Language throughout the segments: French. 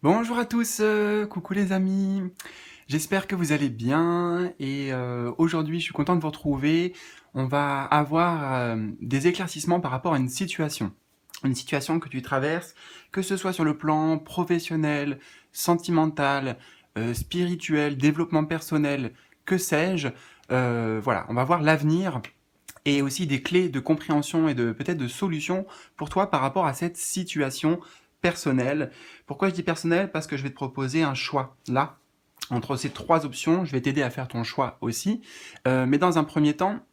Bonjour à tous, coucou les amis. J'espère que vous allez bien et aujourd'hui je suis content de vous retrouver. On va avoir des éclaircissements par rapport à une situation. Une situation que tu traverses, que ce soit sur le plan professionnel, sentimental, spirituel, développement personnel, que sais-je. Voilà, on va voir l'avenir et aussi des clés de compréhension et de peut-être de solutions pour toi par rapport à cette situation personnelle. Pourquoi je dis personnelle? Parce que je vais te proposer un choix là. Entre ces trois options, je vais t'aider à faire ton choix aussi. Mais dans un premier temps,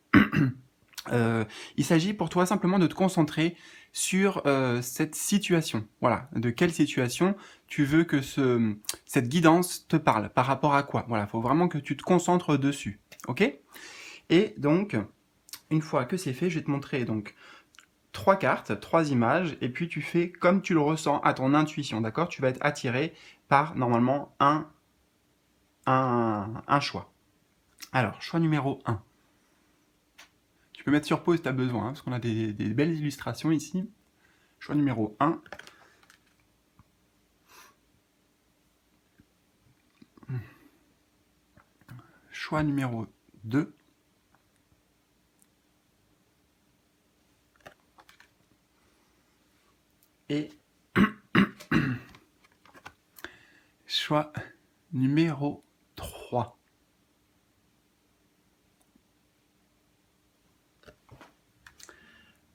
il s'agit pour toi simplement de te concentrer sur cette situation. Voilà, de quelle situation tu veux que cette guidance te parle, par rapport à quoi. Voilà, il faut vraiment que tu te concentres dessus. Ok? Et donc, une fois que c'est fait, je vais te montrer donc trois cartes, trois images, et puis tu fais comme tu le ressens à ton intuition, d'accord? Tu vas être attiré par normalement un choix. Alors, choix numéro un. Tu peux mettre sur pause si tu as besoin, hein, parce qu'on a des belles illustrations ici. Choix numéro un. Choix numéro 2. Et choix numéro 3.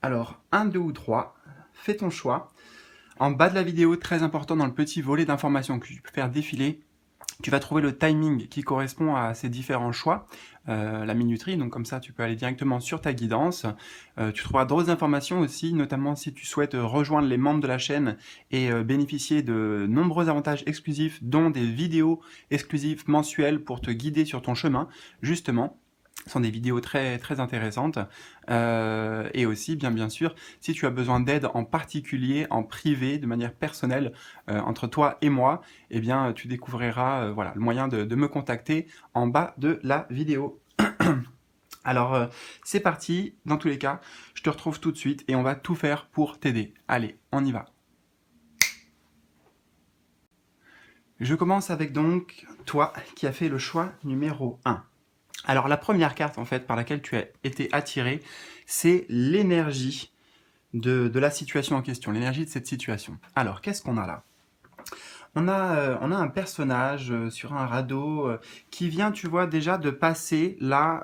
Alors, un, 2 ou 3, fais ton choix. En bas de la vidéo, très important dans le petit volet d'informations que tu peux faire défiler, tu vas trouver le timing qui correspond à ces différents choix, la minuterie, donc comme ça tu peux aller directement sur ta guidance. Tu trouveras d'autres informations aussi, notamment si tu souhaites rejoindre les membres de la chaîne et bénéficier de nombreux avantages exclusifs, dont des vidéos exclusives mensuelles pour te guider sur ton chemin, justement. Ce sont des vidéos très, très intéressantes. Et aussi, bien sûr, si tu as besoin d'aide en particulier, en privé, de manière personnelle, entre toi et moi, eh bien, tu découvriras voilà, le moyen de me contacter en bas de la vidéo. Alors, c'est parti. Dans tous les cas, je te retrouve tout de suite et on va tout faire pour t'aider. Allez, on y va. Je commence avec donc toi qui as fait le choix numéro 1. Alors la première carte en fait par laquelle tu as été attiré, c'est l'énergie de la situation en question, l'énergie de cette situation. Alors qu'est-ce qu'on a là? On a un personnage sur un radeau qui vient, tu vois, déjà de passer là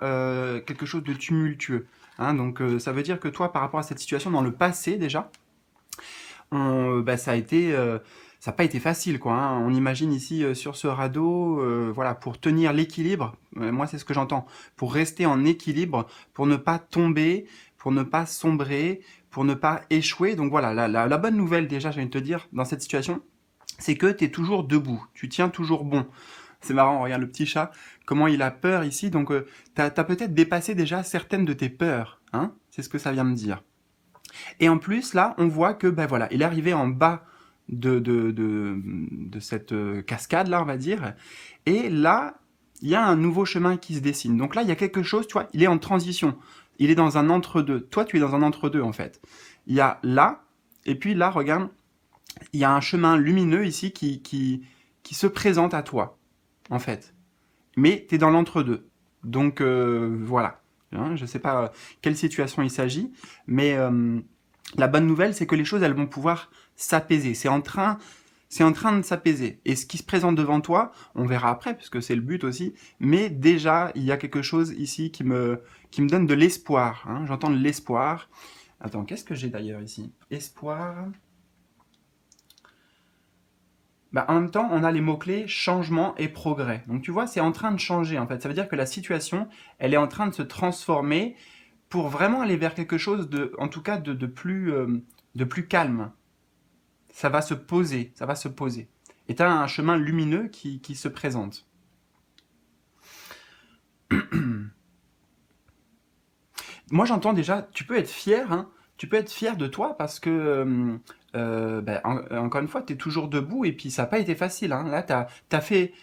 quelque chose de tumultueux. Hein, donc ça veut dire que toi, par rapport à cette situation dans le passé déjà, ça a été ça n'a pas été facile, quoi. Hein. On imagine ici sur ce radeau, voilà, pour tenir l'équilibre. Moi, c'est ce que j'entends. Pour rester en équilibre, pour ne pas tomber, pour ne pas sombrer, pour ne pas échouer. Donc voilà, la bonne nouvelle déjà, j'ai envie de te dire, dans cette situation, c'est que tu es toujours debout. Tu tiens toujours bon. C'est marrant, regarde le petit chat, comment il a peur ici. Donc, tu as peut-être dépassé déjà certaines de tes peurs. Hein, c'est ce que ça vient me dire. Et en plus, là, on voit que, ben voilà, il est arrivé en bas de cette cascade, là, on va dire. Et là, il y a un nouveau chemin qui se dessine. Donc là, il y a quelque chose, tu vois, il est en transition. Il est dans un entre-deux. Toi, tu es dans un entre-deux, en fait. Il y a là, et puis là, regarde, il y a un chemin lumineux ici qui se présente à toi, en fait. Mais tu es dans l'entre-deux. Donc, voilà. Hein, je ne sais pas quelle situation il s'agit, mais la bonne nouvelle, c'est que les choses, elles vont pouvoir s'apaiser. C'est en train de s'apaiser. Et ce qui se présente devant toi, on verra après, puisque c'est le but aussi, mais déjà, il y a quelque chose ici qui me donne de l'espoir. Hein. J'entends de l'espoir. Attends, qu'est-ce que j'ai d'ailleurs ici? Espoir. Bah, en même temps, on a les mots-clés changement et progrès. Donc tu vois, c'est en train de changer en fait. Ça veut dire que la situation, elle est en train de se transformer pour vraiment aller vers quelque chose de, en tout cas, de plus calme. Ça va se poser, ça va se poser. Et tu as un chemin lumineux qui se présente. Moi, j'entends déjà, tu peux être fier, hein, tu peux être fier de toi parce que, encore une fois, tu es toujours debout et puis ça n'a pas été facile. Hein. Là, tu as fait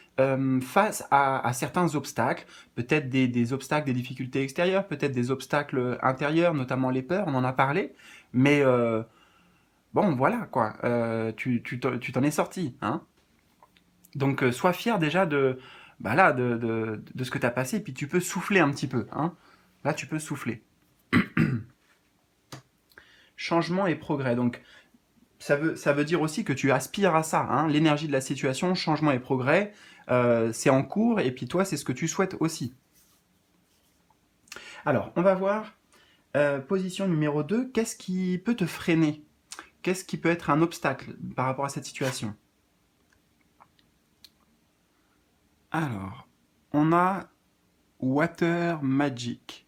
face à certains obstacles, peut-être des obstacles, des difficultés extérieures, peut-être des obstacles intérieurs, notamment les peurs, on en a parlé, mais bon, voilà, quoi, tu t'en es sorti. Hein. Donc, sois fier déjà bah là, de ce que tu as passé, puis tu peux souffler un petit peu, hein. Là, tu peux souffler. Changement et progrès. Donc, ça veut dire aussi que tu aspires à ça, hein. L'énergie de la situation, changement et progrès, c'est en cours, et puis toi, c'est ce que tu souhaites aussi. Alors, on va voir, position numéro 2, qu'est-ce qui peut te freiner? Qu'est-ce qui peut être un obstacle par rapport à cette situation? Alors, on a Water Magic,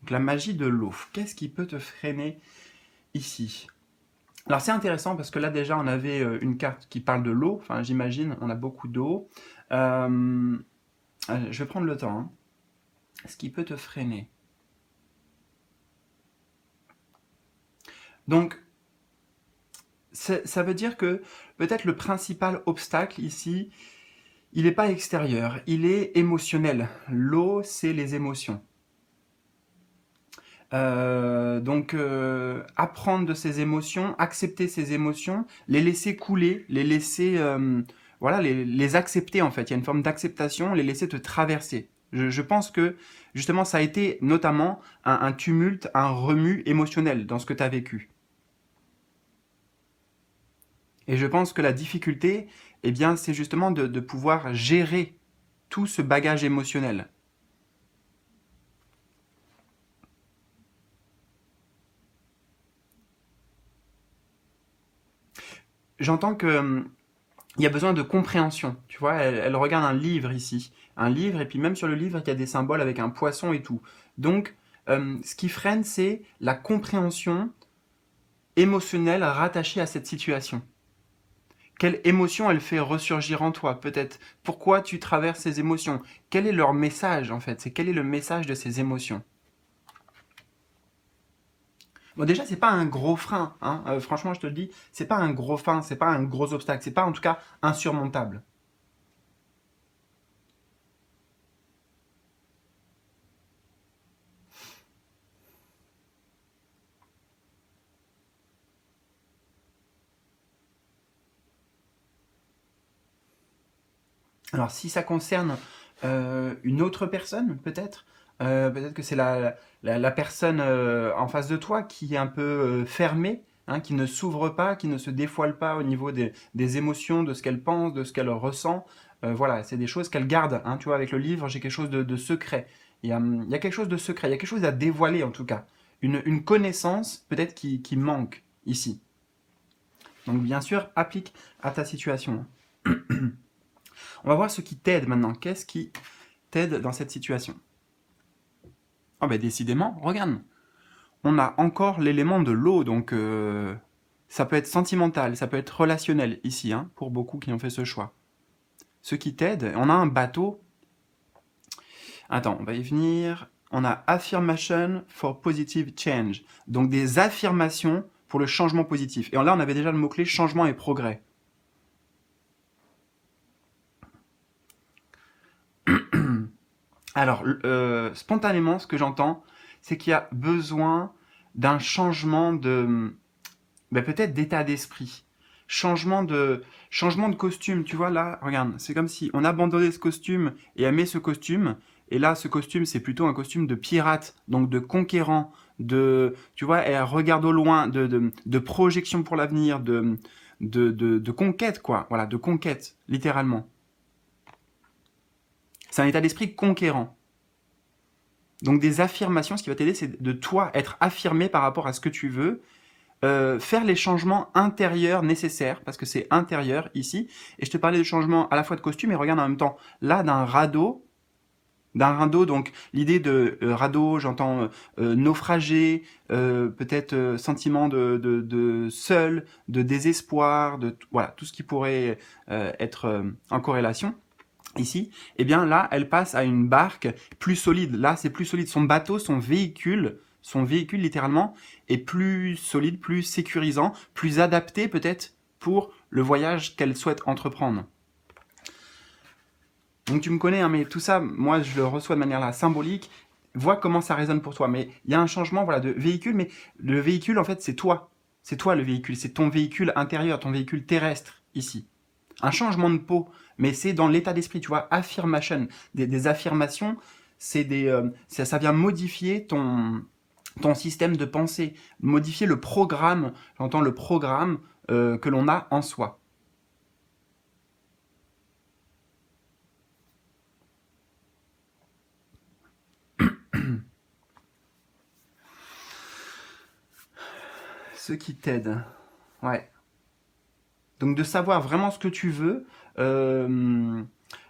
donc la magie de l'eau. Qu'est-ce qui peut te freiner ici? Alors c'est intéressant parce que là déjà on avait une carte qui parle de l'eau, enfin j'imagine, on a beaucoup d'eau. Je vais prendre le temps, hein. Ce qui peut te freiner. Donc ça veut dire que peut-être le principal obstacle ici, il n'est pas extérieur, il est émotionnel. L'eau, c'est les émotions. Donc apprendre de ses émotions, accepter ses émotions, les laisser couler, les laisser, voilà, les accepter en fait. Il y a une forme d'acceptation, les laisser te traverser. Je pense que justement ça a été notamment un tumulte, un remue émotionnel dans ce que tu as vécu. Et je pense que la difficulté, eh bien, c'est justement de pouvoir gérer tout ce bagage émotionnel. J'entends que il y a besoin de compréhension. Tu vois, elle regarde un livre ici. Un livre, et puis même sur le livre, il y a des symboles avec un poisson et tout. Donc, ce qui freine, c'est la compréhension émotionnelle rattachée à cette situation. Quelle émotion elle fait ressurgir en toi, peut-être? Pourquoi tu traverses ces émotions? Quel est leur message, en fait? C'est quel est le message de ces émotions? Bon, déjà, c'est pas un gros frein, hein. Franchement, je te le dis, c'est pas un gros frein, c'est pas un gros obstacle, c'est pas en tout cas insurmontable. Alors, si ça concerne une autre personne, peut-être, peut-être que c'est la personne en face de toi qui est un peu fermée, hein, qui ne s'ouvre pas, qui ne se dévoile pas au niveau des émotions, de ce qu'elle pense, de ce qu'elle ressent. Voilà, c'est des choses qu'elle garde, hein. Tu vois, avec le livre, j'ai quelque chose de secret. Il y a quelque chose de secret, il y a quelque chose à dévoiler en tout cas. Une connaissance peut-être qui manque ici. Donc bien sûr, applique à ta situation. On va voir ce qui t'aide maintenant. Qu'est-ce qui t'aide dans cette situation? Oh ben décidément, regarde. On a encore l'élément de l'eau, donc ça peut être sentimental, ça peut être relationnel ici, hein, pour beaucoup qui ont fait ce choix. Ce qui t'aide, on a un bateau. Attends, on va y venir. On a affirmation for positive change. Donc des affirmations pour le changement positif. Et là, on avait déjà le mot-clé changement et progrès. Alors, spontanément, ce que j'entends, c'est qu'il y a besoin d'un changement peut-être d'état d'esprit. Changement de costume. Tu vois, là, regarde, c'est comme si on abandonnait ce costume et elle met ce costume. Et là, ce costume, c'est plutôt un costume de pirate, donc de conquérant, tu vois, elle regarde au loin, de projection pour l'avenir, de conquête, quoi. Voilà, de conquête, littéralement. C'est un état d'esprit conquérant. Donc des affirmations, ce qui va t'aider, c'est de toi être affirmé par rapport à ce que tu veux, faire les changements intérieurs nécessaires, parce que c'est intérieur ici, et je te parlais de changements à la fois de costume, et regarde en même temps, là, d'un radeau, donc l'idée de radeau, j'entends naufragé, peut-être sentiment de seul, de désespoir, voilà, tout ce qui pourrait être en corrélation. Ici, eh bien là, elle passe à une barque plus solide. Là, c'est plus solide. Son bateau, son véhicule littéralement, est plus solide, plus sécurisant, plus adapté peut-être pour le voyage qu'elle souhaite entreprendre. Donc tu me connais, hein, mais tout ça, moi, je le reçois de manière là, symbolique. Vois comment ça résonne pour toi. Mais il y a un changement, voilà, de véhicule, mais le véhicule, en fait, c'est toi. C'est toi le véhicule. C'est ton véhicule intérieur, ton véhicule terrestre, ici. un changement de peau, mais c'est dans l'état d'esprit, tu vois, affirmation, des affirmations, ça vient modifier ton système de pensée, modifier le programme, j'entends le programme que l'on a en soi. Ce qui t'aide, ouais. Donc de savoir vraiment ce que tu veux.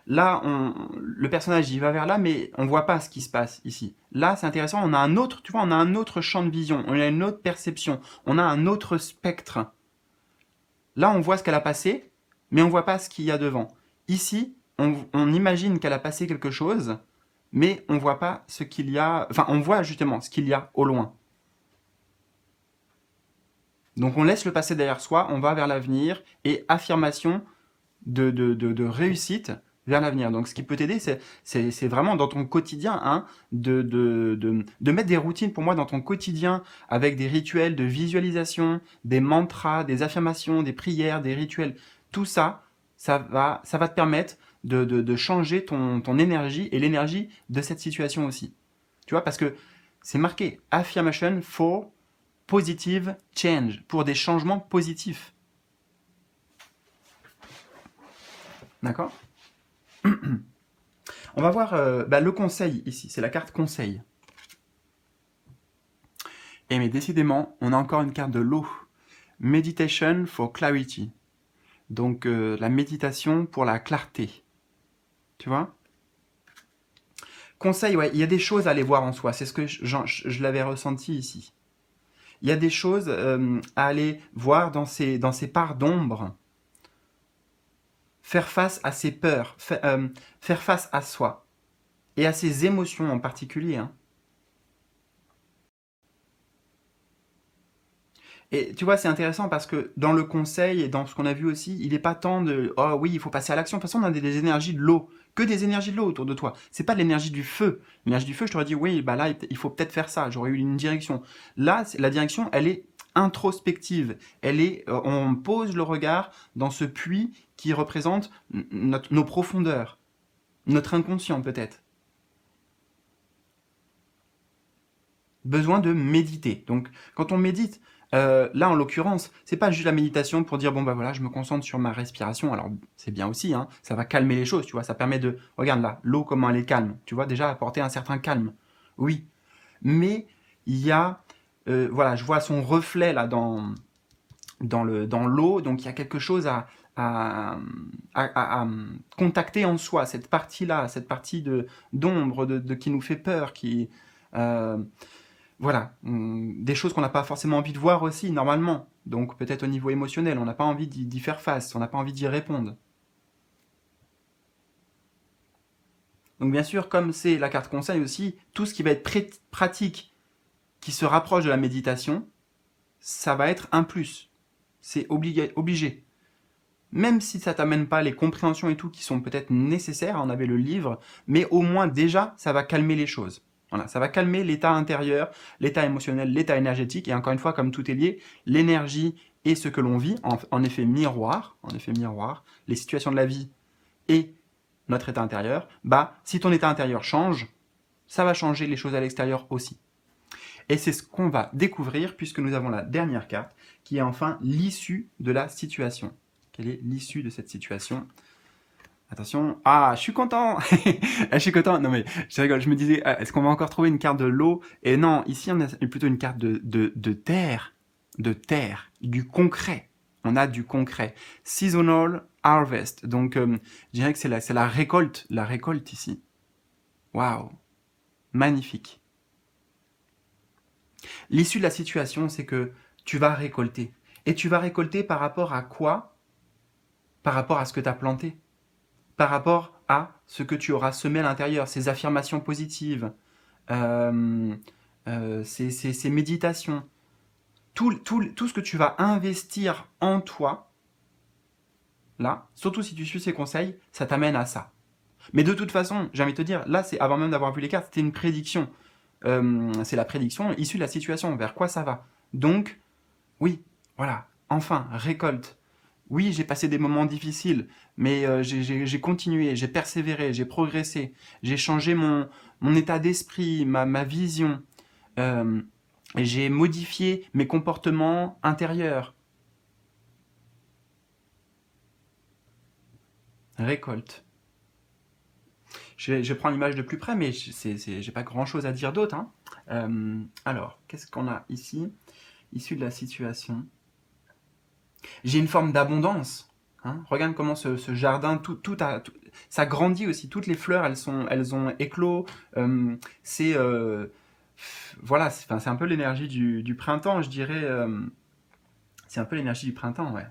Là, le personnage il va vers là, mais on voit pas ce qui se passe ici. Là, c'est intéressant. On a un autre, tu vois, on a un autre champ de vision. On a une autre perception. On a un autre spectre. Là, on voit ce qu'elle a passé, mais on voit pas ce qu'il y a devant. Ici, on imagine qu'elle a passé quelque chose, mais on voit pas ce qu'il y a. Enfin, on voit justement ce qu'il y a au loin. Donc on laisse le passé derrière soi, on va vers l'avenir et affirmation de réussite vers l'avenir. Donc ce qui peut t'aider, c'est vraiment dans ton quotidien, hein, de mettre des routines pour moi dans ton quotidien avec des rituels de visualisation, des mantras, des affirmations, des prières, des rituels. Tout ça, ça va te permettre de changer ton énergie et l'énergie de cette situation aussi. Tu vois, parce que c'est marqué affirmation for positive change, pour des changements positifs. D'accord? On va voir le conseil ici, c'est la carte conseil. Et mais décidément, on a encore une carte de l'eau. Meditation for clarity. Donc la méditation pour la clarté. Tu vois? Conseil, ouais, il y a des choses à aller voir en soi. C'est ce que je l'avais ressenti ici. Il y a des choses à aller voir dans ces parts d'ombre. Faire face à ses peurs, faire face à soi et à ses émotions en particulier. Hein. Et tu vois, c'est intéressant parce que dans le conseil et dans ce qu'on a vu aussi, il n'est pas tant de oh oui, il faut passer à l'action. De toute façon, on a des énergies de l'eau, que des énergies de l'eau autour de toi. C'est pas de l'énergie du feu. L'énergie du feu, je t'aurais dit oui, bah là, il faut peut-être faire ça. J'aurais eu une direction. Là, la direction, elle est introspective. On pose le regard dans ce puits qui représente nos profondeurs, notre inconscient peut-être. Besoin de méditer. Donc, quand on médite, là en l'occurrence, c'est pas juste la méditation pour dire bon bah voilà, je me concentre sur ma respiration. Alors c'est bien aussi, hein, ça va calmer les choses, tu vois, ça permet de regarde là, l'eau comment elle est calme, tu vois déjà apporter un certain calme. Oui, mais il y a voilà, je vois son reflet là dans l'eau, donc il y a quelque chose à contacter en soi, cette partie-là, cette partie d'ombre qui nous fait peur, qui euh, voilà, des choses qu'on n'a pas forcément envie de voir aussi, normalement. Donc peut-être au niveau émotionnel, on n'a pas envie d'y faire face, on n'a pas envie d'y répondre. Donc bien sûr, comme c'est la carte conseil aussi, tout ce qui va être pratique, qui se rapproche de la méditation, ça va être un plus. C'est obligé. Même si ça t'amène pas les compréhensions et tout qui sont peut-être nécessaires, on avait le livre, mais au moins déjà, ça va calmer les choses. Voilà, ça va calmer l'état intérieur, l'état émotionnel, l'état énergétique, et encore une fois, comme tout est lié, l'énergie et ce que l'on vit, en effet miroir, les situations de la vie et notre état intérieur, bah, si ton état intérieur change, ça va changer les choses à l'extérieur aussi. Et c'est ce qu'on va découvrir puisque nous avons la dernière carte, qui est enfin l'issue de la situation. Quelle est l'issue de cette situation? Attention. Ah, je suis content. Je suis content. Non mais, je rigole. Je me disais, est-ce qu'on va encore trouver une carte de l'eau? Et non, ici, on a plutôt une carte de terre. De terre. Du concret. On a du concret. Seasonal harvest. Donc, je dirais que c'est la récolte. La récolte ici. Waouh. Magnifique. L'issue de la situation, c'est que tu vas récolter. Et tu vas récolter par rapport à quoi? Par rapport à ce que tu as planté. Par rapport à ce que tu auras semé à l'intérieur, ces affirmations positives, ces méditations, tout ce que tu vas investir en toi, là, surtout si tu suis ces conseils, ça t'amène à ça. Mais de toute façon, j'ai envie de te dire, là, c'est avant même d'avoir vu les cartes, c'était une prédiction. C'est la prédiction issue de la situation, vers quoi ça va. Donc, oui, voilà, enfin, récolte. Oui, j'ai passé des moments difficiles, mais j'ai continué, j'ai persévéré, j'ai progressé, j'ai changé mon état d'esprit, ma vision, euh, et j'ai modifié mes comportements intérieurs. Récolte. Je prends l'image de plus près, mais j'ai pas grand-chose à dire d'autre, hein. Alors, qu'est-ce qu'on a ici? Issu de la situation. J'ai une forme d'abondance, hein. Regarde comment ce jardin, ça grandit aussi. Toutes les fleurs, elles ont éclos. C'est voilà, enfin, c'est un peu l'énergie du printemps, je dirais. C'est un peu l'énergie du printemps, ouais.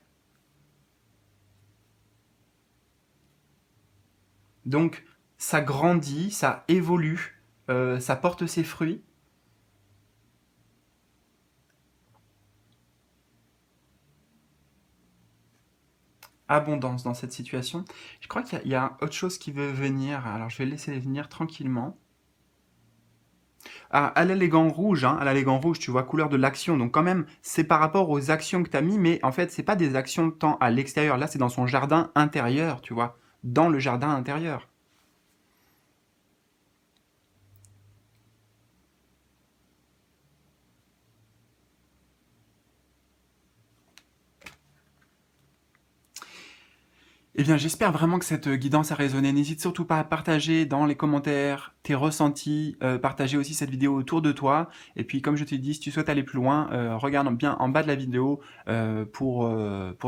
Donc, ça grandit, ça évolue, ça porte ses fruits. Abondance dans cette situation. Je crois qu'il y a autre chose qui veut venir. Alors, je vais le laisser venir tranquillement. Ah, elle a les gants rouges, hein, elle a les gants rouges, tu vois, couleur de l'action. Donc quand même, c'est par rapport aux actions que tu as mis, mais en fait, c'est pas des actions tant à l'extérieur. Là, c'est dans son jardin intérieur, tu vois, dans le jardin intérieur. Eh bien, j'espère vraiment que cette guidance a résonné. N'hésite surtout pas à partager dans les commentaires tes ressentis, partager aussi cette vidéo autour de toi. Et puis, comme je t'ai dit, si tu souhaites aller plus loin, regarde bien en bas de la vidéo pour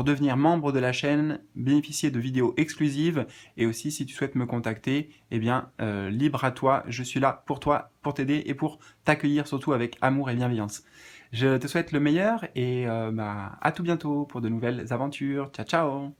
devenir membre de la chaîne, bénéficier de vidéos exclusives. Et aussi, si tu souhaites me contacter, eh bien, libre à toi. Je suis là pour toi, pour t'aider et pour t'accueillir surtout avec amour et bienveillance. Je te souhaite le meilleur et à tout bientôt pour de nouvelles aventures. Ciao, ciao!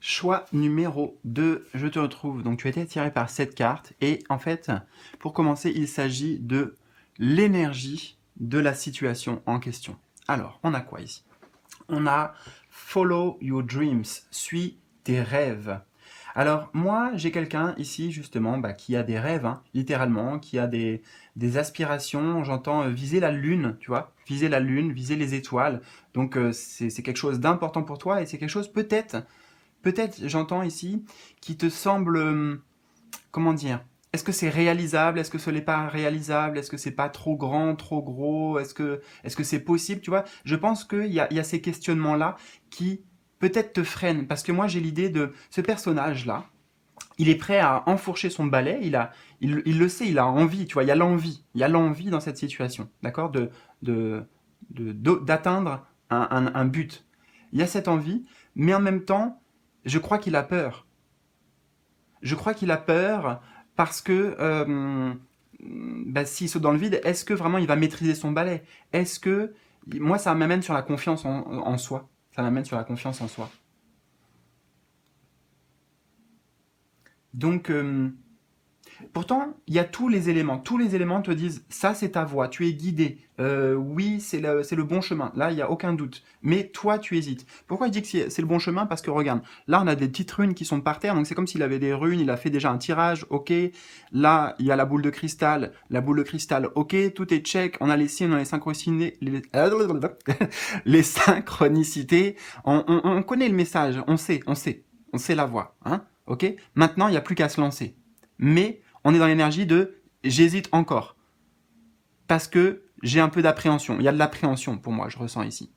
Choix numéro 2, je te retrouve. Donc tu as été tiré par cette carte et en fait, pour commencer, il s'agit de l'énergie de la situation en question. Alors, on a quoi ici? On a Follow your dreams, suis tes rêves. Alors moi, j'ai quelqu'un ici justement qui a des rêves, hein, littéralement, qui a des aspirations, j'entends viser la lune, tu vois, viser la lune, viser les étoiles. Donc c'est quelque chose d'important pour toi et c'est quelque chose peut-être, j'entends ici, qui te semble, comment dire, est-ce que c'est réalisable? Est-ce que ce n'est pas réalisable? Est-ce que c'est pas trop grand, trop gros? Est-ce que c'est possible? Tu vois, je pense qu'il y a ces questionnements-là qui peut-être te freinent. Parce que moi, j'ai l'idée de ce personnage-là, il est prêt à enfourcher son balai, il le sait, il a envie, tu vois, il y a l'envie dans cette situation, d'accord, de, d'atteindre un but. Il y a cette envie, mais en même temps, je crois qu'il a peur. Je crois qu'il a peur parce que s'il saute dans le vide, est-ce que vraiment il va maîtriser son balai? Est-ce que... Moi, ça m'amène sur la confiance en soi. Ça m'amène sur la confiance en soi. Donc, pourtant, il y a tous les éléments. Tous les éléments te disent, ça c'est ta voie, tu es guidé. Oui, c'est le bon chemin. Là, il n'y a aucun doute. Mais toi, tu hésites. Pourquoi je dis que c'est le bon chemin? Parce que regarde, là, on a des petites runes qui sont par terre. Donc c'est comme s'il avait des runes, il a fait déjà un tirage, ok. Là, il y a la boule de cristal. La boule de cristal, ok. Tout est check. On a les signes, on a les synchronicités. Les synchronicités. On connaît le message. On sait, on sait. On sait la voie. Hein, ok. Maintenant, il n'y a plus qu'à se lancer. Mais on est dans l'énergie de j'hésite encore. Parce que j'ai un peu d'appréhension. Il y a de l'appréhension pour moi, je ressens ici.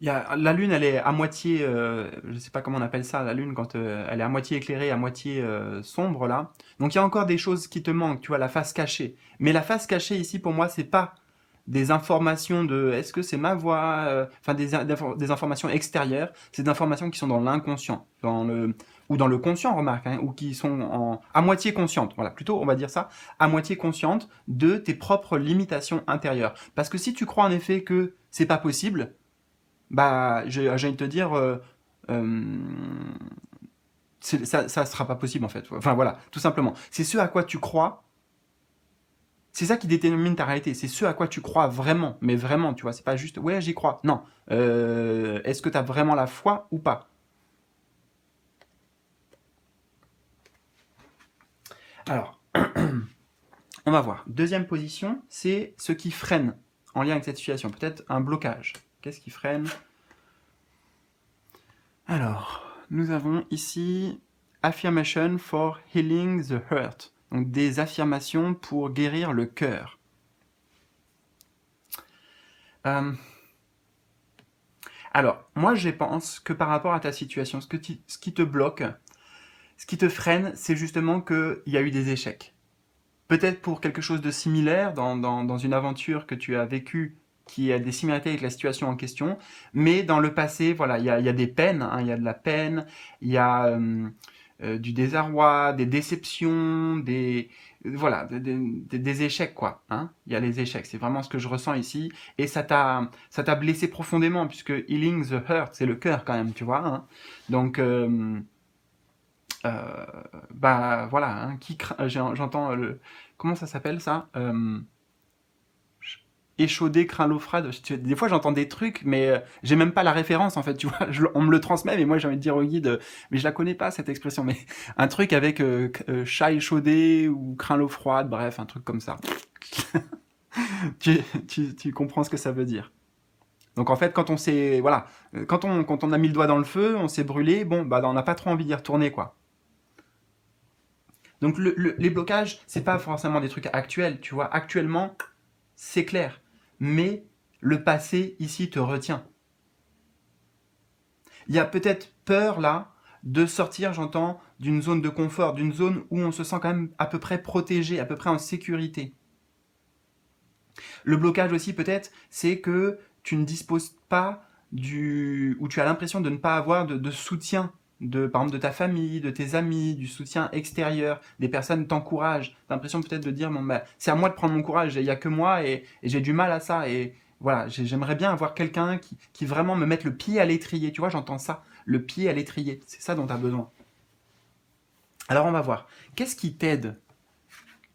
La lune, elle est à moitié, je ne sais pas comment on appelle ça, la lune quand elle est à moitié éclairée, à moitié sombre là. Donc il y a encore des choses qui te manquent, tu vois, la face cachée. Mais la face cachée ici, pour moi, c'est pas des informations de est-ce que c'est ma voix, enfin des informations extérieures, c'est des informations qui sont dans l'inconscient, ou dans le conscient, remarque, hein, ou qui sont à moitié conscientes, voilà, plutôt on va dire ça, à moitié consciente de tes propres limitations intérieures. Parce que si tu crois en effet que c'est pas possible, j'ai envie de te dire, ça sera pas possible en fait. Enfin voilà, tout simplement. C'est ce à quoi tu crois C'est ça qui détermine ta réalité. C'est ce à quoi tu crois vraiment. Mais vraiment, tu vois, c'est pas juste, ouais, j'y crois. Non. Est-ce que tu as vraiment la foi ou pas? Alors, on va voir. Deuxième position, c'est ce qui freine en lien avec cette situation. Peut-être un blocage. Qu'est-ce qui freine? Alors, nous avons ici Affirmation for healing the heart. Donc des affirmations pour guérir le cœur. Alors, moi je pense que par rapport à ta situation, ce qui te bloque, ce qui te freine, c'est justement qu'il y a eu des échecs. Peut-être pour quelque chose de similaire dans une aventure que tu as vécue qui a des similarités avec la situation en question, mais dans le passé, voilà, il y a des peines, hein, il y a de la peine, il y a du désarroi, des déceptions, voilà, des échecs, quoi. Hein. Il y a les échecs, c'est vraiment ce que je ressens ici, et ça t'a blessé profondément, puisque healing the hurt, c'est le cœur quand même, tu vois. Hein. Donc, bah voilà, hein, j'entends comment ça s'appelle ça échaudé, craint l'eau froide. Des fois, j'entends des trucs, mais j'ai même pas la référence, en fait, tu vois. On me le transmet, mais moi, j'ai envie de dire au guide, mais je la connais pas, cette expression. Mais un truc avec chat échaudé ou craint l'eau froide, bref, un truc comme ça. tu comprends ce que ça veut dire. Donc, en fait, quand on s'est, voilà, quand on a mis le doigt dans le feu, on s'est brûlé, bon, bah, on n'a pas trop envie d'y retourner, quoi. Donc, les blocages, c'est pas forcément des trucs actuels, tu vois. Actuellement, c'est clair. Mais le passé, ici, te retient. Il y a peut-être peur, là, de sortir, j'entends, d'une zone de confort, d'une zone où on se sent quand même à peu près protégé, à peu près en sécurité. Le blocage aussi, peut-être, c'est que tu ne disposes pas ou tu as l'impression de ne pas avoir de soutien par exemple, de ta famille, de tes amis, du soutien extérieur, des personnes t'encouragent. Tu as l'impression peut-être de dire, bon, bah, c'est à moi de prendre mon courage, il n'y a que moi et j'ai du mal à ça. Et voilà, j'aimerais bien avoir quelqu'un qui vraiment me mette le pied à l'étrier. Tu vois, j'entends ça, le pied à l'étrier. C'est ça dont tu as besoin. Alors on va voir. Qu'est-ce qui t'aide?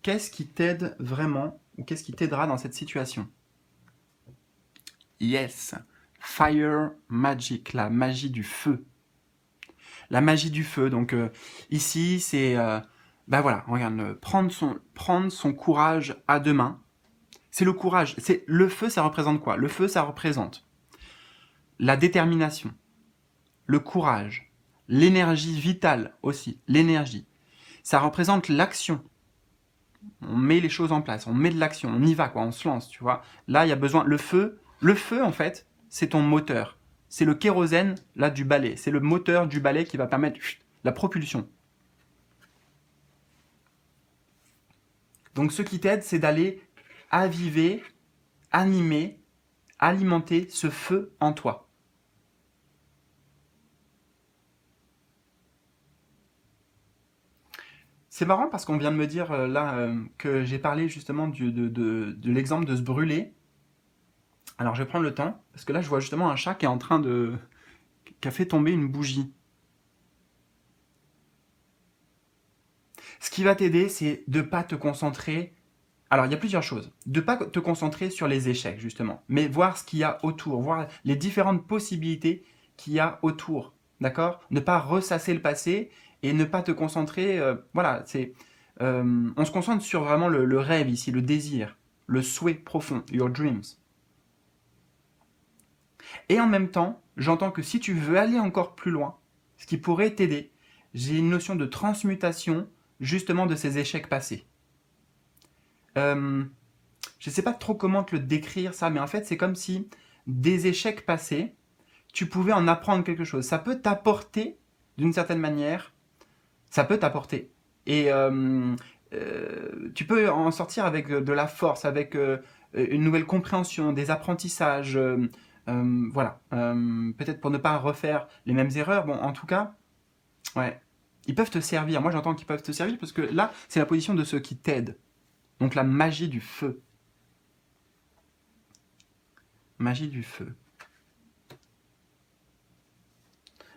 Qu'est-ce qui t'aide vraiment ou qu'est-ce qui t'aidera dans cette situation? Yes, Fire Magic, la magie du feu. La magie du feu. Donc ici, c'est, bah voilà, regarde, prendre son courage à deux mains. C'est le courage. C'est le feu, ça représente quoi? Le feu, ça représente la détermination, le courage, l'énergie vitale aussi, l'énergie. Ça représente l'action. On met les choses en place, on met de l'action, on y va quoi, on se lance, tu vois. Là, il y a besoin. Le feu en fait, c'est ton moteur. C'est le kérosène là du balai. C'est le moteur du balai qui va permettre la propulsion. Donc ce qui t'aide, c'est d'aller aviver, animer, alimenter ce feu en toi. C'est marrant parce qu'on vient de me dire là que j'ai parlé justement de l'exemple de se brûler. Alors je vais prendre le temps, parce que là je vois justement un chat qui est en train qui a fait tomber une bougie. Ce qui va t'aider, c'est de ne pas te concentrer. Alors, il y a plusieurs choses. De ne pas te concentrer sur les échecs, justement, mais voir ce qu'il y a autour, voir les différentes possibilités qu'il y a autour. D'accord? Ne pas ressasser le passé et ne pas te concentrer. Voilà, on se concentre sur vraiment le rêve ici, le désir, le souhait profond, your dreams. Et en même temps, j'entends que si tu veux aller encore plus loin, ce qui pourrait t'aider, j'ai une notion de transmutation justement de ces échecs passés. Je ne sais pas trop comment te le décrire ça, mais en fait c'est comme si des échecs passés, tu pouvais en apprendre quelque chose. Ça peut t'apporter, d'une certaine manière, ça peut t'apporter. Et tu peux en sortir avec de la force, avec une nouvelle compréhension, des apprentissages, voilà. Peut-être pour ne pas refaire les mêmes erreurs. Bon, en tout cas, ouais. Ils peuvent te servir. Moi, j'entends qu'ils peuvent te servir parce que là, c'est la position de ceux qui t'aident. Donc la magie du feu. Magie du feu.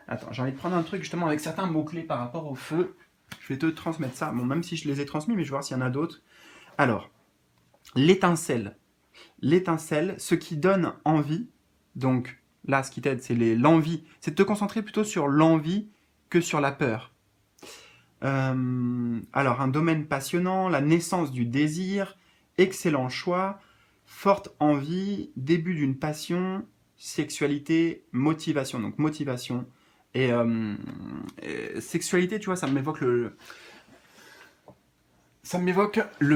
Attends, j'ai envie de prendre un truc justement avec certains mots-clés par rapport au feu. Je vais te transmettre ça. Bon, même si je les ai transmis, mais je vais voir s'il y en a d'autres. Alors, l'étincelle. L'étincelle, ce qui donne envie, donc là, ce qui t'aide, c'est l'envie, c'est de te concentrer plutôt sur l'envie que sur la peur. Alors, un domaine passionnant, la naissance du désir, excellent choix, forte envie, début d'une passion, sexualité, motivation. Donc, motivation. Et sexualité, tu vois, ça m'évoque le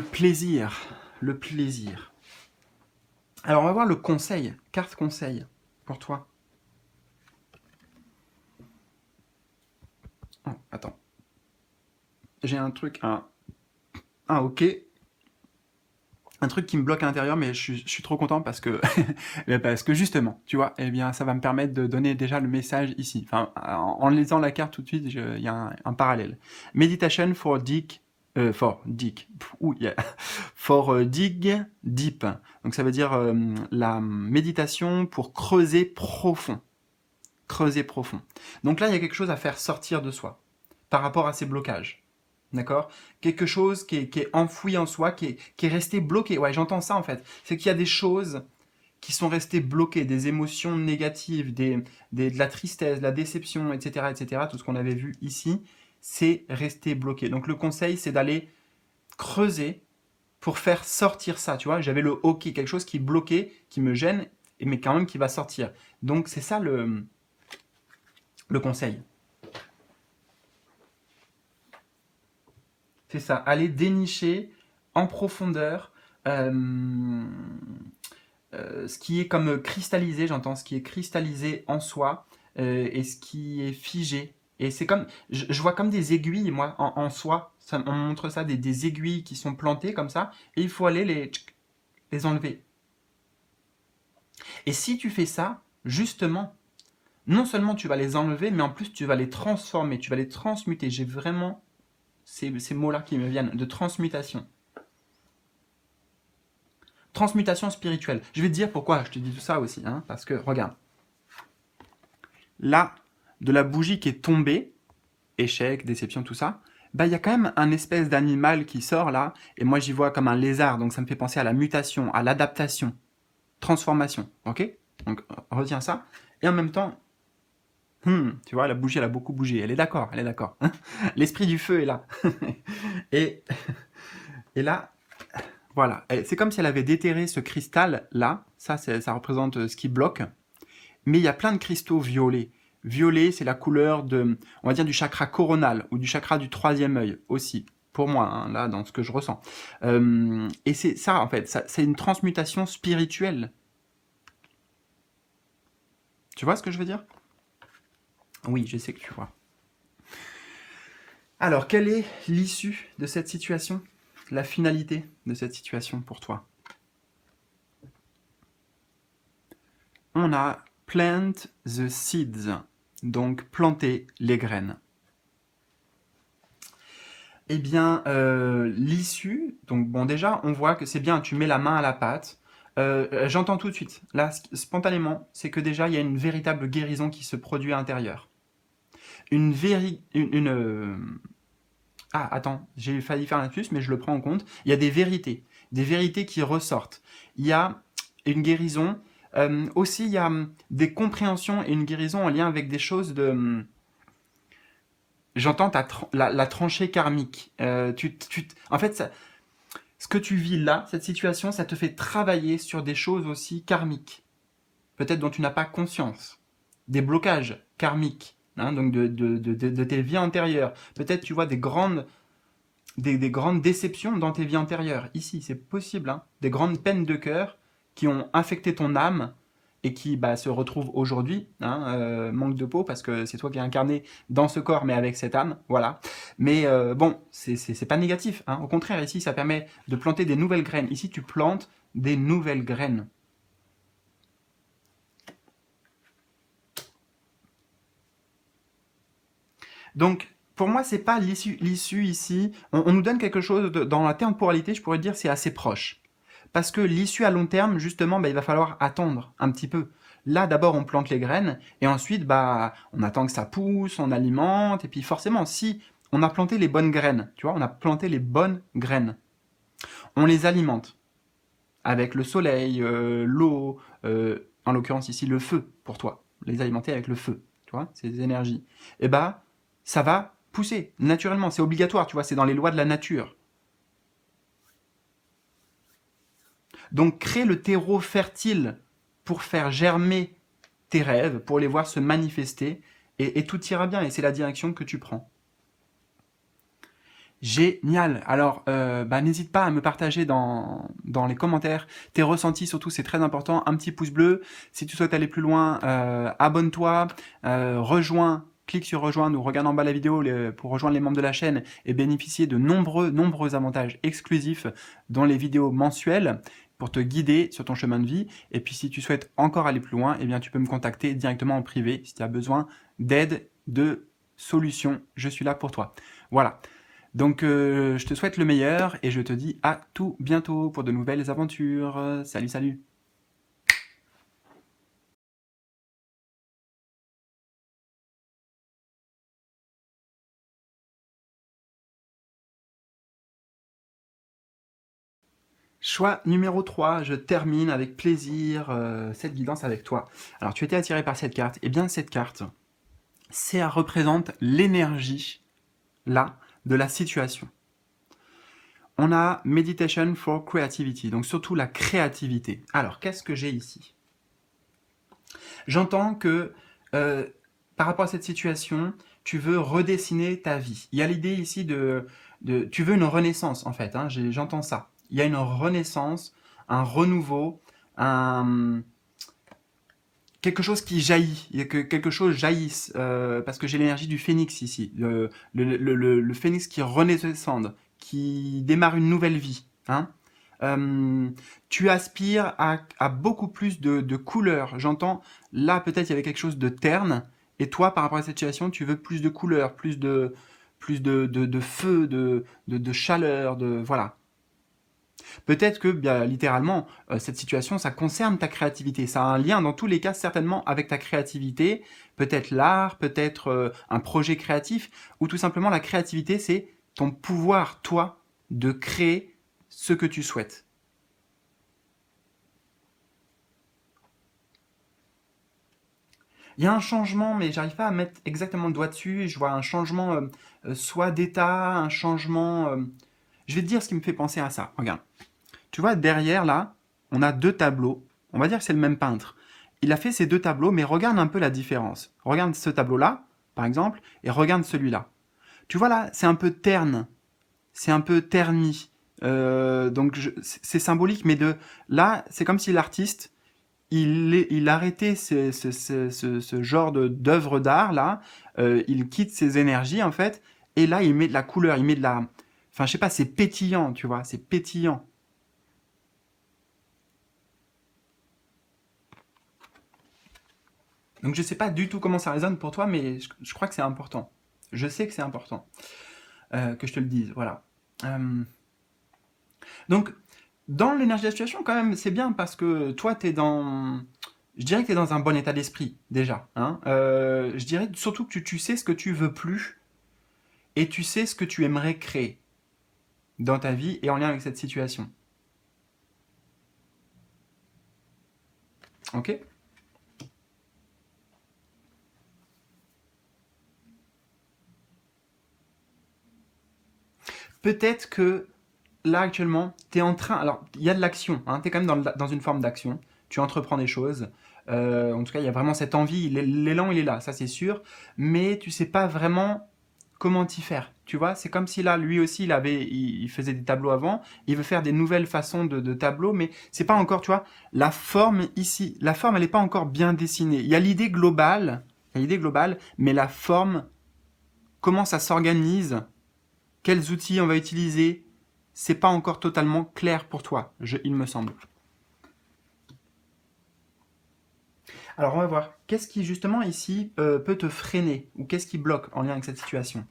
plaisir. Le plaisir. Alors, on va voir le conseil, carte conseil, pour toi. Oh, attends. J'ai un truc, ok. Un truc qui me bloque à l'intérieur, mais je suis trop content parce que, parce que justement, tu vois, eh bien, ça va me permettre de donner déjà le message ici. Enfin, en lisant la carte tout de suite, il y a un parallèle. Meditation for dig, for dig deep. Donc ça veut dire la méditation pour creuser profond. Creuser profond. Donc là, il y a quelque chose à faire sortir de soi par rapport à ces blocages. D'accord? Quelque chose qui est enfoui en soi, qui est resté bloqué. Ouais, j'entends ça en fait. C'est qu'il y a des choses qui sont restées bloquées, des émotions négatives, de la tristesse, de la déception, etc., etc., tout ce qu'on avait vu ici, c'est resté bloqué. Donc le conseil, c'est d'aller creuser pour faire sortir ça. Tu vois, j'avais le hockey, quelque chose qui bloquait, qui me gêne, mais quand même qui va sortir. Donc c'est ça le conseil. C'est ça, aller dénicher en profondeur ce qui est comme cristallisé, j'entends, ce qui est cristallisé en soi et ce qui est figé. Et c'est comme, je vois comme des aiguilles, moi, en soi. Ça, on montre ça, des aiguilles qui sont plantées comme ça, et il faut aller les enlever. Et si tu fais ça, justement, non seulement tu vas les enlever, mais en plus tu vas les transformer, tu vas les transmuter. J'ai vraiment ces mots-là qui me viennent, de transmutation. Transmutation spirituelle. Je vais te dire pourquoi je te dis tout ça aussi, hein, parce que, regarde, là, de la bougie qui est tombée, échec, déception, tout ça, bah, il y a quand même un espèce d'animal qui sort là, et moi j'y vois comme un lézard, donc ça me fait penser à la mutation, à l'adaptation, transformation, ok? Donc retiens ça, et en même temps, tu vois, la bougie elle a beaucoup bougé, elle est d'accord, elle est d'accord. L'esprit du feu est là. et, et là, voilà, c'est comme si elle avait déterré ce cristal là, ça représente ce qui bloque, mais il y a plein de cristaux violets. Violet, c'est la couleur on va dire, du chakra coronal ou du chakra du troisième œil aussi, pour moi, hein, là, dans ce que je ressens. Et c'est ça, en fait, c'est une transmutation spirituelle. Tu vois ce que je veux dire? Oui, je sais que tu vois. Alors, quelle est l'issue de cette situation? La finalité de cette situation pour toi? On a plant the seeds, donc planter les graines. Eh bien, l'issue, donc bon déjà, on voit que c'est bien, tu mets la main à la pâte. J'entends tout de suite, là, spontanément, c'est que déjà, il y a une véritable guérison qui se produit à l'intérieur. Ah, attends, j'ai failli faire un lapsus, mais je le prends en compte. Il y a des vérités qui ressortent. Il y a une guérison. Aussi, il y a des compréhensions et une guérison en lien avec des choses de... J'entends la tranchée karmique. En fait, ce que tu vis là, cette situation, ça te fait travailler sur des choses aussi karmiques, peut-être dont tu n'as pas conscience, des blocages karmiques, hein, donc de tes vies antérieures. Peut-être tu vois des grandes déceptions dans tes vies antérieures. Ici, c'est possible, hein, des grandes peines de cœur qui ont affecté ton âme et qui se retrouvent aujourd'hui, hein, manque de peau, parce que c'est toi qui es incarné dans ce corps, mais avec cette âme, voilà. Mais bon, c'est pas négatif, hein. Au contraire, ici, ça permet de planter des nouvelles graines. Ici, tu plantes des nouvelles graines. Donc, pour moi, c'est pas l'issue ici. On nous donne quelque chose dans la temporalité, je pourrais dire, c'est assez proche. Parce que l'issue à long terme, justement, il va falloir attendre un petit peu. Là, d'abord, on plante les graines, et ensuite, on attend que ça pousse, on alimente, et puis forcément, si on a planté les bonnes graines, tu vois, on a planté les bonnes graines, on les alimente. avec le soleil, l'eau, en l'occurrence ici le feu pour toi, les alimenter avec le feu, tu vois, ces énergies, et bah ça va pousser naturellement, c'est obligatoire, tu vois, c'est dans les lois de la nature. Donc crée le terreau fertile pour faire germer tes rêves, pour les voir se manifester, et tout ira bien, et c'est la direction que tu prends. Génial. Alors, n'hésite pas à me partager dans les commentaires tes ressentis, surtout c'est très important. Un petit pouce bleu. Si tu souhaites aller plus loin, abonne-toi, rejoins, clique sur rejoindre ou regarde en bas la vidéo pour rejoindre les membres de la chaîne et bénéficier de nombreux avantages exclusifs dans les vidéos mensuelles pour te guider sur ton chemin de vie. Et puis si tu souhaites encore aller plus loin, eh bien tu peux me contacter directement en privé si tu as besoin d'aide, de solutions. Je suis là pour toi. Voilà. Donc je te souhaite le meilleur et je te dis à tout bientôt pour de nouvelles aventures. Salut, salut! Choix numéro 3, je termine avec plaisir cette guidance avec toi. Alors tu étais attiré par cette carte, et bien cette carte, ça représente l'énergie, là, de la situation. On a Meditation for Creativity, donc surtout la créativité. Alors, qu'est-ce que j'ai ici? J'entends que par rapport à cette situation, tu veux redessiner ta vie. Il y a l'idée ici tu veux une renaissance, en fait, hein, j'entends ça. Il y a une renaissance, un renouveau, quelque chose qui jaillit, que quelque chose jaillisse, parce que j'ai l'énergie du phénix ici, le phénix qui redescende, qui démarre une nouvelle vie. Hein. Tu aspires à beaucoup plus de couleurs. J'entends, là peut-être il y avait quelque chose de terne, et toi par rapport à cette situation, tu veux plus de couleurs, plus de feu, de chaleur, voilà. Peut-être que, bien, littéralement, cette situation, ça concerne ta créativité. Ça a un lien, dans tous les cas, certainement, avec ta créativité. Peut-être l'art, peut-être un projet créatif, ou tout simplement la créativité, c'est ton pouvoir, toi, de créer ce que tu souhaites. Il y a un changement, mais j'arrive pas à mettre exactement le doigt dessus. Je vois un changement soit d'état, un changement... Je vais te dire ce qui me fait penser à ça. Regarde. Tu vois, derrière, là, on a deux tableaux. On va dire que c'est le même peintre. Il a fait ces deux tableaux, mais regarde un peu la différence. Regarde ce tableau-là, par exemple, et regarde celui-là. Tu vois, là, c'est un peu terne. C'est un peu terni. Donc, c'est symbolique, mais là, c'est comme si l'artiste, il arrêtait ce genre d'œuvre d'art, là. Il quitte ses énergies, en fait. Et là, il met de la couleur, il met de la... Enfin, je sais pas, c'est pétillant, tu vois, c'est pétillant. Donc je sais pas du tout comment ça résonne pour toi, mais je crois que c'est important. Je sais que c'est important que je te le dise, voilà. Donc, dans l'énergie de la situation, quand même, c'est bien parce que toi, t'es dans... Je dirais que t'es dans un bon état d'esprit, déjà. Hein. Je dirais surtout que tu sais ce que tu veux plus et tu sais ce que tu aimerais créer dans ta vie et en lien avec cette situation. Ok? Peut-être que là actuellement, tu es en train... Alors, il y a de l'action, hein, tu es quand même dans une forme d'action, tu entreprends des choses, en tout cas, il y a vraiment cette envie, l'élan, il est là, ça c'est sûr, mais tu sais pas vraiment comment t'y faire, tu vois, c'est comme si là, lui aussi, il faisait des tableaux avant, il veut faire des nouvelles façons de tableaux, mais c'est pas encore, tu vois, la forme ici, la forme, elle n'est pas encore bien dessinée. Il y a l'idée globale, mais la forme, comment ça s'organise, quels outils on va utiliser, c'est pas encore totalement clair pour toi, il me semble. Alors on va voir, qu'est-ce qui justement ici peut te freiner, ou qu'est-ce qui bloque en lien avec cette situation?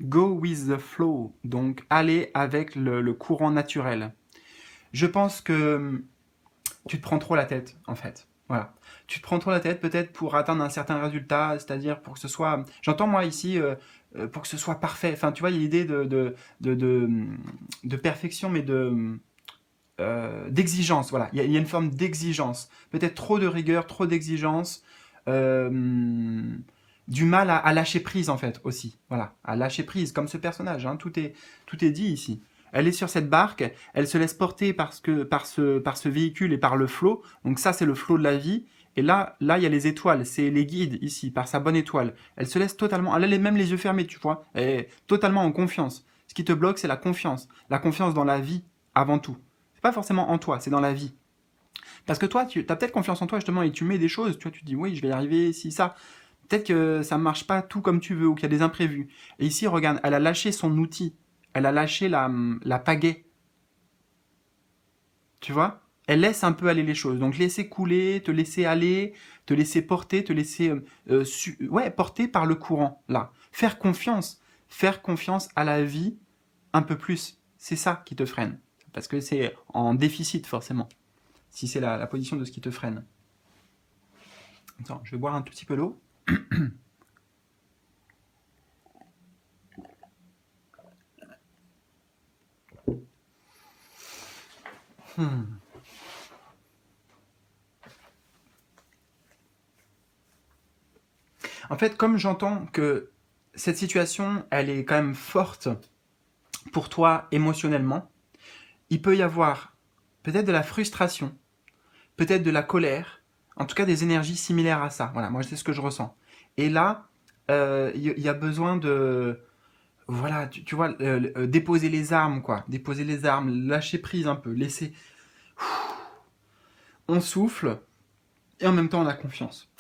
Go with the flow, donc aller avec le courant naturel. Je pense que tu te prends trop la tête, en fait. Voilà. Tu te prends trop la tête peut-être pour atteindre un certain résultat, c'est-à-dire pour que ce soit... J'entends moi ici, pour que ce soit parfait. Enfin, tu vois, il y a l'idée de perfection, mais d'exigence. Voilà, il y a une forme d'exigence. Peut-être trop de rigueur, trop d'exigence. euh, du mal à lâcher prise en fait aussi. Voilà, à lâcher prise, comme ce personnage. Hein, tout est dit ici. Elle est sur cette barque, elle se laisse porter par ce véhicule et par le flot. Donc ça, c'est le flot de la vie. Et là, il y a les étoiles, c'est les guides ici, par sa bonne étoile. Elle se laisse totalement, elle a même les yeux fermés, tu vois. Elle est totalement en confiance. Ce qui te bloque, c'est la confiance. La confiance dans la vie, avant tout. C'est pas forcément en toi, c'est dans la vie. Parce que toi, tu as peut-être confiance en toi justement et tu mets des choses, tu vois, tu te dis oui, je vais y arriver, si, ça. Peut-être que ça ne marche pas tout comme tu veux ou qu'il y a des imprévus. Et ici, regarde, elle a lâché son outil. Elle a lâché la pagaie. Tu vois? Elle laisse un peu aller les choses. Donc laisser couler, te laisser aller, te laisser porter, te laisser ouais, porter par le courant, là. Faire confiance. Faire confiance à la vie un peu plus. C'est ça qui te freine. Parce que c'est en déficit, forcément. Si c'est la position de ce qui te freine. Attends, je vais boire un tout petit peu d'eau. Hmm. En fait, comme j'entends que cette situation, elle est quand même forte pour toi émotionnellement, il peut y avoir peut-être de la frustration, peut-être de la colère, en tout cas des énergies similaires à ça. Voilà, moi c'est ce que je ressens. Et là, y a besoin de, voilà, tu vois, déposer les armes, quoi. Déposer les armes, lâcher prise un peu, laisser... On souffle, et en même temps on a confiance.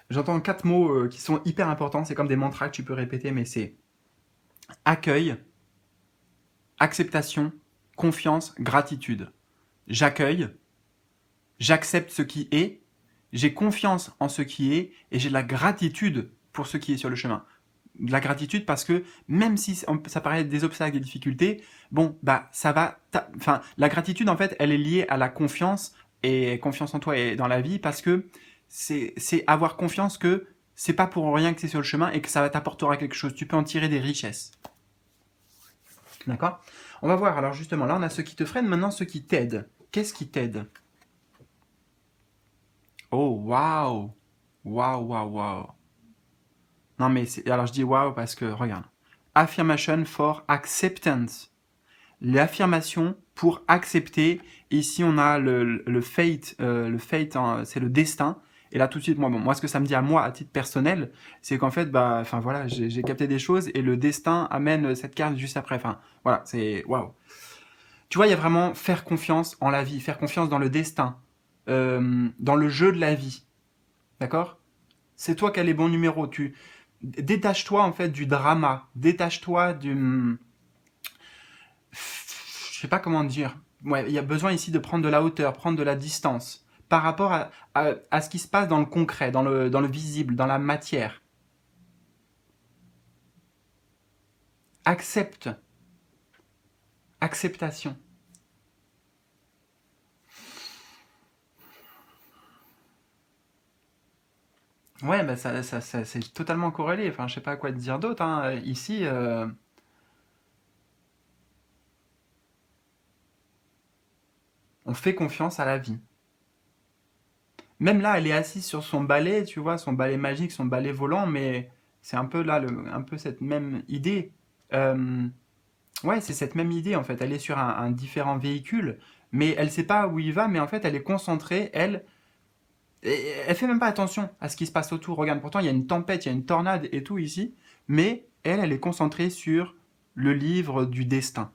J'entends 4 mots qui sont hyper importants, c'est comme des mantras que tu peux répéter, mais c'est accueil, acceptation, confiance, gratitude. J'accueille, j'accepte ce qui est, j'ai confiance en ce qui est, et j'ai de la gratitude pour ce qui est sur le chemin. De la gratitude parce que même si ça paraît être des obstacles, des difficultés, bon, bah ça va... Enfin, la gratitude, en fait, elle est liée à la confiance, et confiance en toi et dans la vie, parce que c'est avoir confiance que c'est pas pour rien que c'est sur le chemin et que ça t'apportera quelque chose. Tu peux en tirer des richesses. D'accord? On va voir, alors justement, là on a ce qui te freine, maintenant ce qui t'aide. Qu'est-ce qui t'aide? Oh, waouh! Waouh, waouh, waouh! Non mais, alors je dis waouh parce que, regarde. Affirmation for acceptance. L'affirmation pour accepter. Ici on a le fate, hein, c'est le destin. Et là tout de suite, moi ce que ça me dit à moi, à titre personnel, c'est qu'en fait, bah, enfin voilà, j'ai capté des choses et le destin amène cette carte juste après. Enfin, voilà, c'est waouh. Tu vois, il y a vraiment faire confiance en la vie, faire confiance dans le destin, dans le jeu de la vie. D'accord? C'est toi qui as les bons numéros. Détache-toi en fait du drama. Détache-toi du... Je sais pas comment dire. Ouais, il y a besoin ici de prendre de la hauteur, prendre de la distance par rapport à ce qui se passe dans le concret, dans le visible, dans la matière. Accepte. Acceptation. Ouais, bah c'est totalement corrélé. Enfin, je sais pas quoi te dire d'autre. Hein. Ici, on fait confiance à la vie. Même là, elle est assise sur son balai, tu vois, son balai magique, son balai volant, mais c'est un peu là, un peu cette même idée. Euh, ouais, c'est cette même idée en fait. Elle est sur un différent véhicule, mais elle sait pas où il va, mais en fait, elle est concentrée. Elle fait même pas attention à ce qui se passe autour. Regarde, pourtant, il y a une tempête, il y a une tornade et tout ici, mais elle est concentrée sur le livre du destin.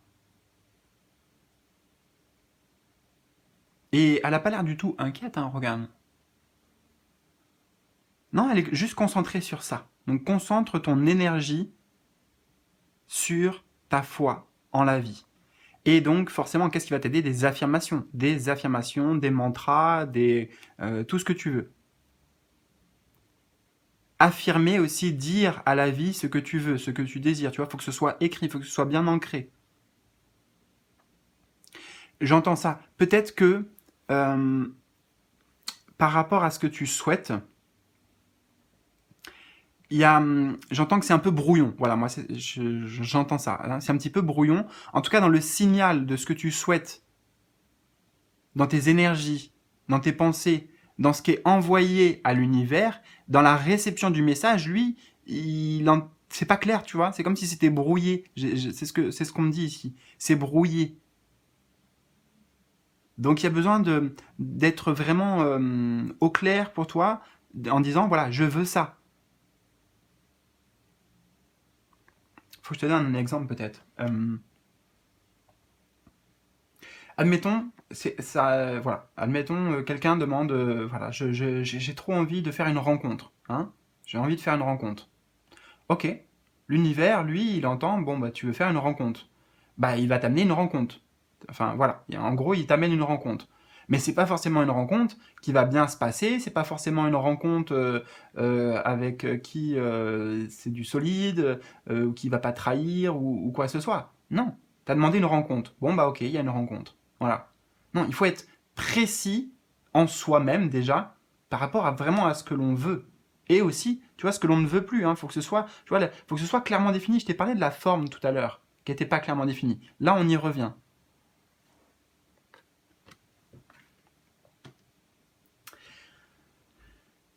Et elle a pas l'air du tout inquiète, hein, regarde. Non, elle est juste concentrée sur ça. Donc concentre ton énergie sur ta foi en la vie. Et donc forcément, qu'est-ce qui va t'aider? Des affirmations, des mantras, tout ce que tu veux. Affirmer aussi, dire à la vie ce que tu veux, ce que tu désires. Tu vois, il faut que ce soit écrit, il faut que ce soit bien ancré. J'entends ça. Peut-être que euh, par rapport à ce que tu souhaites, j'entends que c'est un peu brouillon. Voilà, moi, j'entends ça, hein. C'est un petit peu brouillon. En tout cas, dans le signal de ce que tu souhaites, dans tes énergies, dans tes pensées, dans ce qui est envoyé à l'univers, dans la réception du message, lui, c'est pas clair, tu vois. C'est comme si c'était brouillé. C'est ce qu'on me dit ici. C'est brouillé. Donc il y a besoin d'être vraiment au clair pour toi en disant voilà, je veux ça. Faut que je te donne un exemple peut-être. Admettons, voilà. Admettons, quelqu'un demande, voilà, j'ai trop envie de faire une rencontre, hein. J'ai envie de faire une rencontre. Ok. L'univers, lui, il entend, bon bah tu veux faire une rencontre. Bah il va t'amener une rencontre. Enfin voilà. En gros, il t'amène une rencontre. Mais c'est pas forcément une rencontre qui va bien se passer. C'est pas forcément une rencontre avec qui c'est du solide ou qui va pas trahir ou quoi que ce soit. Non. T'as demandé une rencontre. Bon bah ok, il y a une rencontre. Voilà. Non, il faut être précis en soi-même déjà par rapport à vraiment à ce que l'on veut. Et aussi, tu vois, ce que l'on ne veut plus. Hein, faut que ce soit, tu vois, faut que ce soit clairement défini. Je t'ai parlé de la forme tout à l'heure, qui n'était pas clairement définie. Là, on y revient.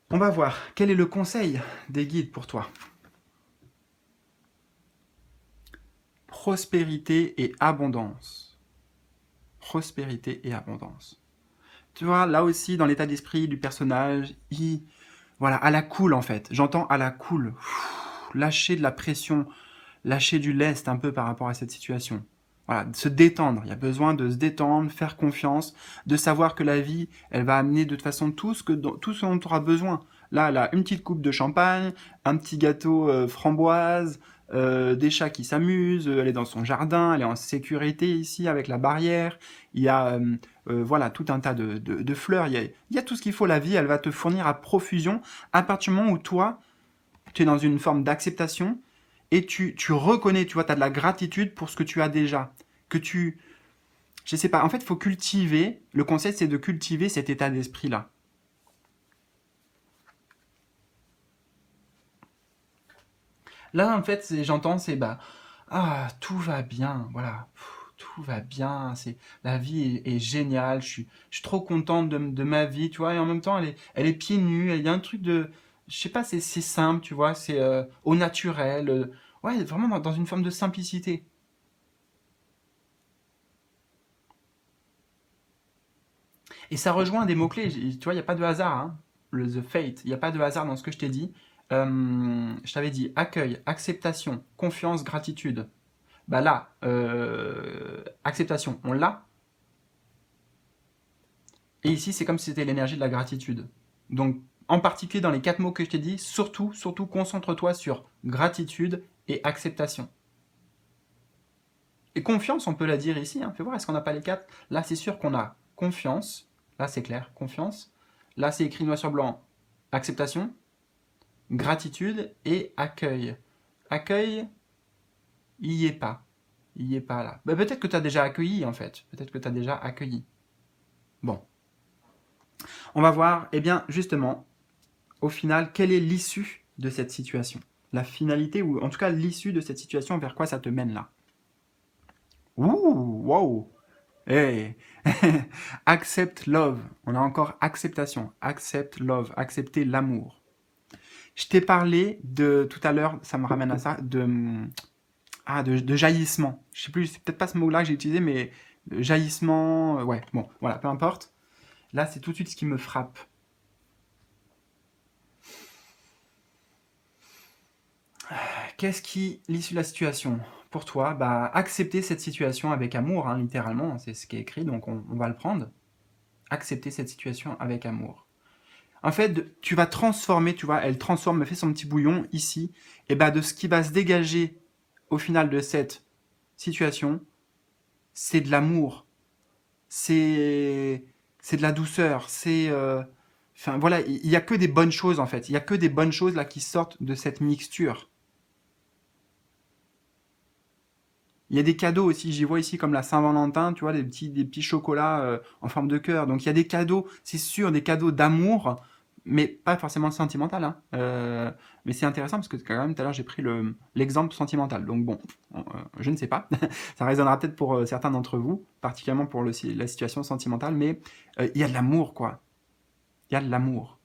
On va voir. Quel est le conseil des guides pour toi? Prospérité et abondance. Prospérité et abondance. Tu vois, là aussi, dans l'état d'esprit du personnage, voilà, à la cool en fait. J'entends à la cool. Lâcher de la pression, lâcher du lest un peu par rapport à cette situation. Voilà, se détendre. Il y a besoin de se détendre, faire confiance, de savoir que la vie, elle va amener de toute façon tout ce dont tu auras besoin. Là, elle a une petite coupe de champagne, un petit gâteau framboise, des chats qui s'amusent, elle est dans son jardin, elle est en sécurité ici avec la barrière. Il y a voilà, tout un tas de fleurs. Il y a tout ce qu'il faut. La vie, elle va te fournir à profusion à partir du moment où toi, tu es dans une forme d'acceptation et tu reconnais, tu vois, tu as de la gratitude pour ce que tu as déjà. Je sais pas, en fait, il faut cultiver, le conseil c'est de cultiver cet état d'esprit-là. Là, en fait, j'entends, tout va bien, voilà, tout va bien, la vie est géniale, je suis trop contente de ma vie, tu vois, et en même temps, elle est pieds nus, il y a un truc je sais pas, c'est simple, tu vois, c'est au naturel, ouais, vraiment dans une forme de simplicité. Et ça rejoint des mots-clés, tu vois, il n'y a pas de hasard, hein. The fate, il n'y a pas de hasard dans ce que je t'ai dit. Je t'avais dit accueil, acceptation, confiance, gratitude. Bah là, acceptation, on l'a. Et ici, c'est comme si c'était l'énergie de la gratitude. Donc, en particulier dans les quatre mots que je t'ai dit, surtout, surtout, concentre-toi sur gratitude et acceptation. Et confiance, on peut la dire ici. Hein. Fais voir, est-ce qu'on n'a pas les quatre? Là, c'est sûr qu'on a confiance. Là, c'est clair, confiance. Là, c'est écrit noir sur blanc, acceptation, gratitude et accueil. Accueil, il n'y est pas. Il n'y est pas là. Bah, peut-être que tu as déjà accueilli, en fait. Peut-être que tu as déjà accueilli. Bon. On va voir, eh bien, justement, au final, quelle est l'issue de cette situation? La finalité, ou en tout cas l'issue de cette situation, vers quoi ça te mène là? Ouh, wow! Hey. Accept love. On a encore acceptation. Accept love. Accepter l'amour. Je t'ai parlé de tout à l'heure, ça me ramène à ça, de jaillissement. Je sais plus, c'est peut-être pas ce mot-là que j'ai utilisé, mais jaillissement, ouais, bon, voilà, peu importe. Là, c'est tout de suite ce qui me frappe. Qu'est-ce qui, l'issue de la situation pour toi? Bah, accepter cette situation avec amour, hein, littéralement, c'est ce qui est écrit, donc on va le prendre. Accepter cette situation avec amour. En fait, tu vas transformer, tu vois, elle transforme, elle fait son petit bouillon ici, et bah de ce qui va se dégager au final de cette situation, c'est de l'amour, c'est c'est de la douceur, enfin voilà, il y a que des bonnes choses en fait, il y a que des bonnes choses là qui sortent de cette mixture. Il y a des cadeaux aussi, j'y vois ici comme la Saint-Valentin, tu vois, des petits chocolats en forme de cœur. Donc il y a des cadeaux, c'est sûr, des cadeaux d'amour, mais pas forcément sentimental, hein. Mais c'est intéressant parce que quand même tout à l'heure j'ai pris l'exemple sentimental. Donc bon, je ne sais pas, ça résonnera peut-être pour certains d'entre vous, particulièrement pour la situation sentimentale, mais il y a de l'amour, quoi. Il y a de l'amour.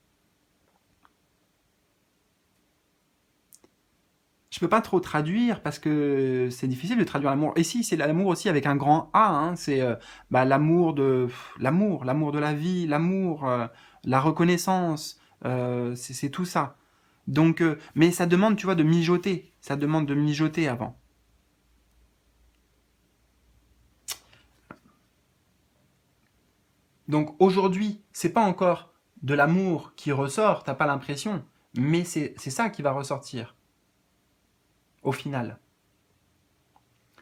Je peux pas trop traduire parce que c'est difficile de traduire l'amour. Et si, c'est l'amour aussi avec un grand A, hein, c'est bah, l'amour de la vie, l'amour, la reconnaissance, c'est tout ça. Donc, mais ça demande, tu vois, de mijoter. Ça demande de mijoter avant. Donc aujourd'hui, c'est pas encore de l'amour qui ressort, t'as pas l'impression, mais c'est ça qui va ressortir au final.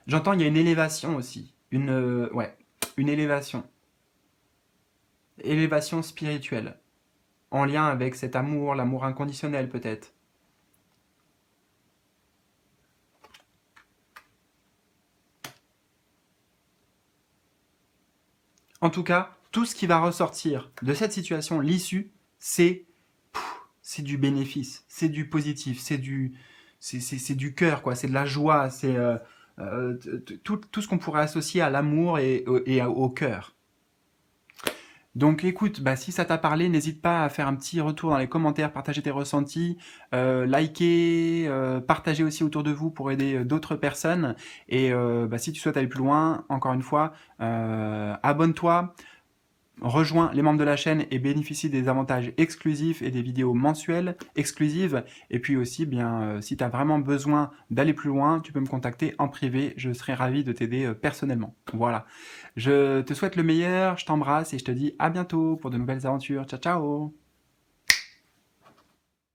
J'entends, il y a une élévation aussi, ouais, une élévation spirituelle, en lien avec cet amour, l'amour inconditionnel peut-être. En tout cas, tout ce qui va ressortir de cette situation, l'issue, c'est c'est du bénéfice, c'est du positif, c'est du cœur, quoi, c'est de la joie, c'est tout ce qu'on pourrait associer à l'amour et au cœur. Donc écoute, bah, si ça t'a parlé, n'hésite pas à faire un petit retour dans les commentaires, partager tes ressentis, liker, partager aussi autour de vous pour aider d'autres personnes. Et bah, si tu souhaites aller plus loin, encore une fois, abonne-toi, rejoins les membres de la chaîne et bénéficie des avantages exclusifs et des vidéos mensuelles exclusives. Et puis aussi, bien, si tu as vraiment besoin d'aller plus loin, tu peux me contacter en privé. Je serai ravi de t'aider personnellement. Voilà. Je te souhaite le meilleur, je t'embrasse et je te dis à bientôt pour de nouvelles aventures. Ciao, ciao!